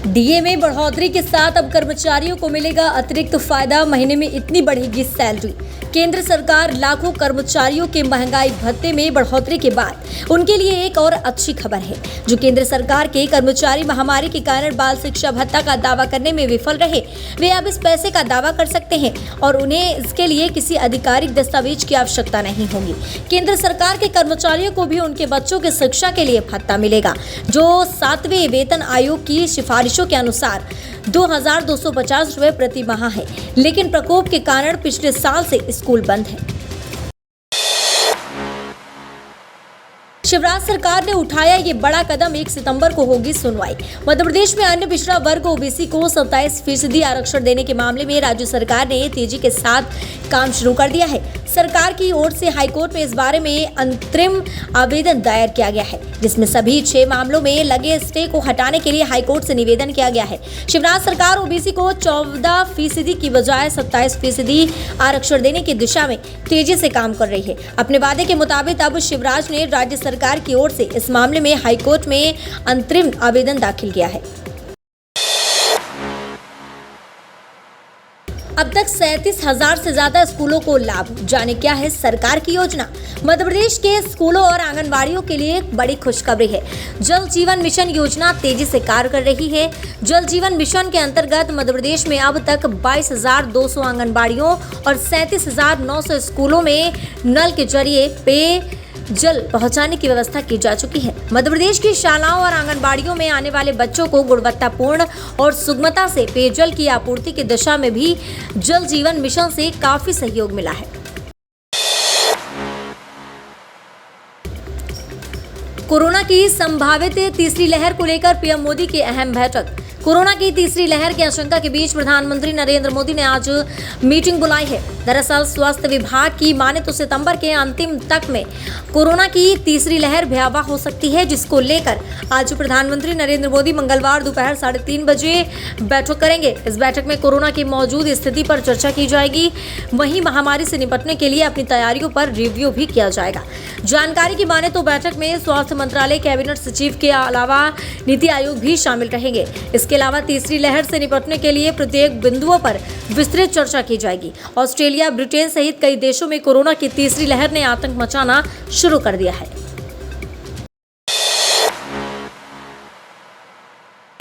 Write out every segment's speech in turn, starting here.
DA में बढ़ोतरी के साथ अब कर्मचारियों को मिलेगा अतिरिक्त फायदा। महीने में इतनी बढ़ेगी सैलरी। केंद्र सरकार लाखों कर्मचारियों के महंगाई भत्ते में बढ़ोतरी के बाद उनके लिए एक और अच्छी खबर है। जो केंद्र सरकार के कर्मचारी महामारी के कारण बाल शिक्षा भत्ता का दावा करने में विफल रहे, वे अब इस पैसे का दावा कर सकते हैं और उन्हें इसके लिए किसी आधिकारिक दस्तावेज की आवश्यकता नहीं होगी। केंद्र सरकार के कर्मचारियों को भी उनके बच्चों की शिक्षा के लिए भत्ता मिलेगा, जो 7वें वेतन आयोग की सिफारिशों के अनुसार 2,250 रुपये प्रति माह है। लेकिन प्रकोप के कारण पिछले साल से स्कूल बंद है। शिवराज सरकार ने उठाया ये बड़ा कदम। 1 सितंबर को होगी सुनवाई। मध्य प्रदेश में अन्य पिछड़ा वर्ग ओबीसी को 27% आरक्षण देने के मामले में राज्य सरकार ने तेजी के साथ काम शुरू कर दिया है। सरकार की ओर से हाईकोर्ट में इस बारे में अंतरिम आवेदन दायर किया गया है, जिसमें सभी 6 मामलों में लगे स्टे को हटाने के लिए हाईकोर्ट से निवेदन किया गया है। शिवराज सरकार ओबीसी को 14% की बजाय 27% आरक्षण देने की दिशा में तेजी से काम कर रही है। अपने वादे के मुताबिक अब शिवराज ने राज्य सरकार की ओर से इस मामले में हाईकोर्ट में अंतरिम आवेदन दाखिल किया है। अब तक 37,000 से ज्यादा स्कूलों को लाभ। जाने क्या है सरकार की योजना। मध्य प्रदेश के स्कूलों और आंगनबाड़ियों के लिए एक बड़ी खुशखबरी है। जल जीवन मिशन योजना तेजी से कार्य कर रही है। जल जीवन मिशन के अंतर्गत मध्य प्रदेश में अब तक 22,200 आंगनबाड़ियों और 37,900 स्कूलों में नल के जरिए पेय जल पहुंचाने की व्यवस्था की जा चुकी है। मध्य प्रदेश की शालाओं और आंगनबाड़ियों में आने वाले बच्चों को गुणवत्तापूर्ण और सुगमता से पेयजल की आपूर्ति की दिशा में भी जल जीवन मिशन से काफी सहयोग मिला है। कोरोना की संभावित तीसरी लहर को लेकर पीएम मोदी की अहम बैठक। कोरोना की तीसरी लहर की आशंका के बीच प्रधानमंत्री नरेंद्र मोदी ने आज मीटिंग बुलाई है। दरअसल स्वास्थ्य विभाग की माने तो सितंबर के अंतिम तक में कोरोना की तीसरी लहर भयावह हो सकती है, जिसको लेकर आज प्रधानमंत्री नरेंद्र मोदी मंगलवार दोपहर 3:30 बजे बैठक करेंगे। इस बैठक में कोरोना की मौजूद स्थिति पर चर्चा की जाएगी। वहीं महामारी से निपटने के लिए अपनी तैयारियों पर रिव्यू भी किया जाएगा। जानकारी की माने तो बैठक में स्वास्थ्य मंत्रालय, कैबिनेट सचिव के अलावा नीति आयोग भी शामिल रहेंगे। इसके अलावा तीसरी लहर से निपटने के लिए प्रत्येक बिंदुओं पर विस्तृत चर्चा की जाएगी। ऑस्ट्रेलिया, ब्रिटेन सहित कई देशों में कोरोना की तीसरी लहर ने आतंक मचाना शुरू कर दिया है।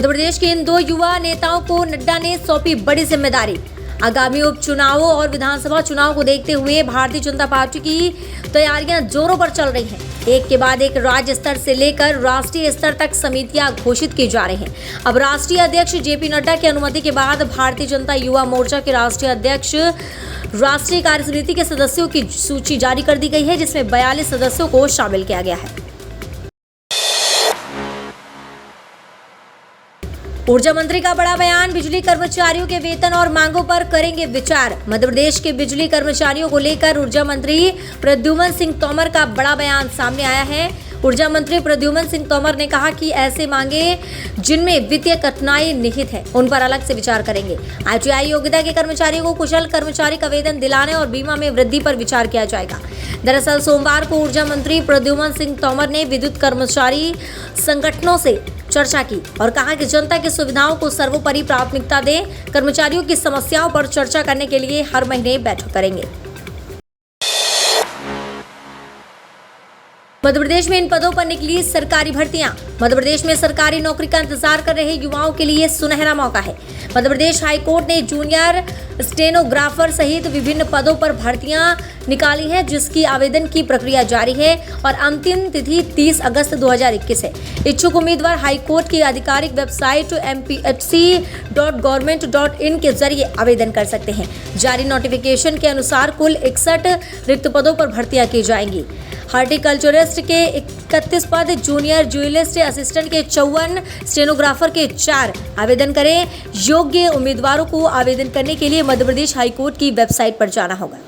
मध्य प्रदेश के इन 2 युवा नेताओं को नड्डा ने सौंपी बड़ी जिम्मेदारी। आगामी उपचुनावों और विधानसभा चुनाव को देखते हुए भारतीय जनता पार्टी की तैयारियां जोरों पर चल रही हैं। एक के बाद एक राज्य स्तर से लेकर राष्ट्रीय स्तर तक समितियां घोषित की जा रही हैं। अब राष्ट्रीय अध्यक्ष जेपी नड्डा की अनुमति के बाद भारतीय जनता युवा मोर्चा के राष्ट्रीय अध्यक्ष राष्ट्रीय कार्यसमिति के सदस्यों की सूची जारी कर दी गई है, जिसमें 42 सदस्यों को शामिल किया गया है। ऊर्जा मंत्री का बड़ा बयान। बिजली कर्मचारियों के वेतन और मांगों पर करेंगे विचार। मध्य प्रदेश के बिजली कर्मचारियों को लेकर ऊर्जा मंत्री प्रद्युमन सिंह तोमर का बड़ा बयान सामने आया है। ऊर्जा मंत्री प्रद्युमन सिंह तोमर ने कहा कि ऐसे मांगे जिनमें वित्तीय कठिनाई निहित है, उन पर अलग से विचार करेंगे। आईटीआई योग्यता के कर्मचारियों को कुशल कर्मचारी का वेतन दिलाने और बीमा में वृद्धि पर विचार किया जाएगा। दरअसल सोमवार को ऊर्जा मंत्री प्रद्युमन सिंह तोमर ने विद्युत कर्मचारी संगठनों से चर्चा की और कहा कि जनता की सुविधाओं को सर्वोपरि प्राथमिकता दें। कर्मचारियों की समस्याओं पर चर्चा करने के लिए हर महीने बैठक करेंगे। मध्य प्रदेश में इन पदों पर निकली सरकारी भर्तियां। मध्य प्रदेश में सरकारी नौकरी का इंतजार कर रहे युवाओं के लिए सुनहरा मौका है। मध्य प्रदेश हाईकोर्ट ने जूनियर स्टेनोग्राफर सहित विभिन्न पदों पर भर्तियां निकाली है, जिसकी आवेदन की प्रक्रिया जारी है और अंतिम तिथि 30 अगस्त 2021 है। इच्छुक उम्मीदवार हाईकोर्ट की आधिकारिक वेबसाइट mpsc.government.in के जरिए आवेदन कर सकते हैं। जारी नोटिफिकेशन के अनुसार कुल 61 रिक्त पदों पर भर्तियां की जाएंगी। हॉर्टिकल्चरिस्ट के 31 पद, जूनियर ज्वेलरिस्ट असिस्टेंट के 54, स्टेनोग्राफर के 4 आवेदन करें। योग्य उम्मीदवारों को आवेदन करने के लिए मध्य प्रदेश हाईकोर्ट की वेबसाइट पर जाना होगा।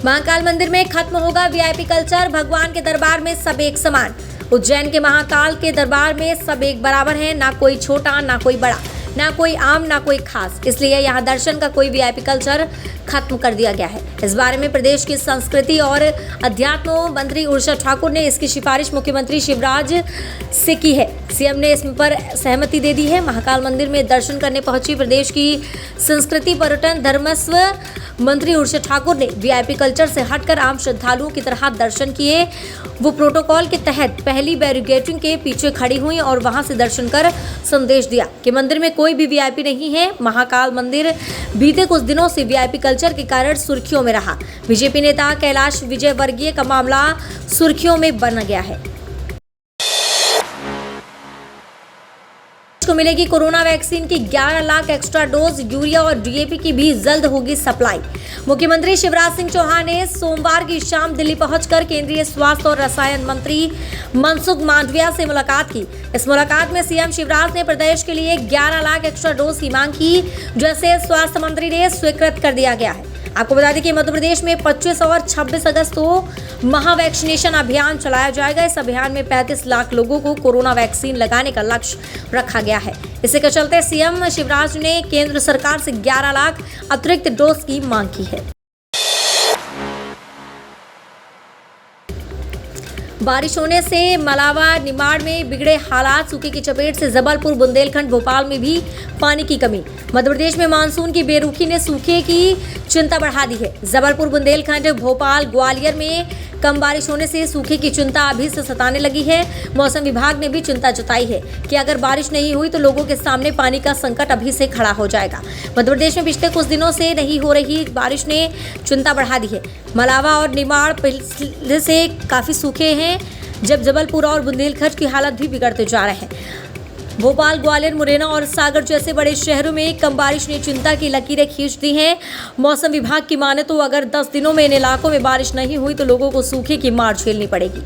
महाकाल मंदिर में खत्म होगा वीआईपी कल्चर। भगवान के दरबार में सब एक समान। उज्जैन के महाकाल के दरबार में सब एक बराबर है, ना कोई छोटा ना कोई बड़ा। ना कोई आम ना कोई खास, इसलिए यहाँ दर्शन का कोई वीआईपी कल्चर खत्म कर दिया गया है। इस बारे में प्रदेश की संस्कृति और अध्यात्म मंत्री उर्जा ठाकुर ने इसकी सिफारिश मुख्यमंत्री शिवराज से की है। सीएम ने इस पर सहमति दे दी है। महाकाल मंदिर में दर्शन करने पहुंची प्रदेश की संस्कृति पर्यटन धर्मस्व मंत्री उर्जा ठाकुर ने वीआईपी कल्चर से हटकर आम श्रद्धालुओं की तरह दर्शन किए। वो प्रोटोकॉल के तहत पहली बैरिकेडिंग के पीछे खड़ी हुई और वहां से दर्शन कर संदेश दिया कि मंदिर में कोई भी वीआईपी नहीं है। महाकाल मंदिर बीते कुछ दिनों से वीआईपी कल्चर के कारण सुर्खियों में रहा। बीजेपी नेता कैलाश विजयवर्गीय का मामला सुर्खियों में बन गया है। को मिलेगी कोरोना वैक्सीन की 11 लाख एक्स्ट्रा डोज, यूरिया और डीएपी की भी जल्द होगी सप्लाई। मुख्यमंत्री शिवराज सिंह चौहान ने सोमवार की शाम दिल्ली पहुंचकर केंद्रीय स्वास्थ्य और रसायन मंत्री मनसुख मांडविया से मुलाकात की। इस मुलाकात में सीएम शिवराज ने प्रदेश के लिए 11 लाख एक्स्ट्रा डोज की मांग की, जैसे स्वास्थ्य मंत्री ने स्वीकृत कर दिया गया है। आपको बता दें कि मध्य प्रदेश में 25 और 26 अगस्त को महा वैक्सीनेशन अभियान चलाया जाएगा। इस अभियान में 35 लाख लोगों को कोरोना वैक्सीन लगाने का लक्ष्य रखा गया है। इसी के चलते सीएम शिवराज ने केंद्र सरकार से 11 लाख अतिरिक्त डोज की मांग की है। बारिश होने से मलावा निमाड़ में बिगड़े हालात, सूखे की चपेट से जबलपुर बुंदेलखंड भोपाल में भी पानी की कमी। मध्य प्रदेश में मानसून की बेरुखी ने सूखे की चिंता बढ़ा दी है। जबलपुर बुंदेलखंड भोपाल ग्वालियर में कम बारिश होने से सूखे की चिंता अभी से सताने लगी है। मौसम विभाग ने भी चिंता जताई है कि अगर बारिश नहीं हुई तो लोगों के सामने पानी का संकट अभी से खड़ा हो जाएगा। मध्य प्रदेश में पिछले कुछ दिनों से नहीं हो रही बारिश ने चिंता बढ़ा दी है। मलावा और निमाड़ पहले से काफ़ी सूखे हैं, जब जबलपुर और बुंदेलखंड की हालत भी बिगड़ते जा रहे हैं। भोपाल, ग्वालियर, मुरैना और सागर जैसे बड़े शहरों में कम बारिश ने चिंता की लकीरें खींच दी हैं। मौसम विभाग की माने तो अगर 10 दिनों में इन इलाकों में बारिश नहीं हुई तो लोगों को सूखे की मार झेलनी पड़ेगी।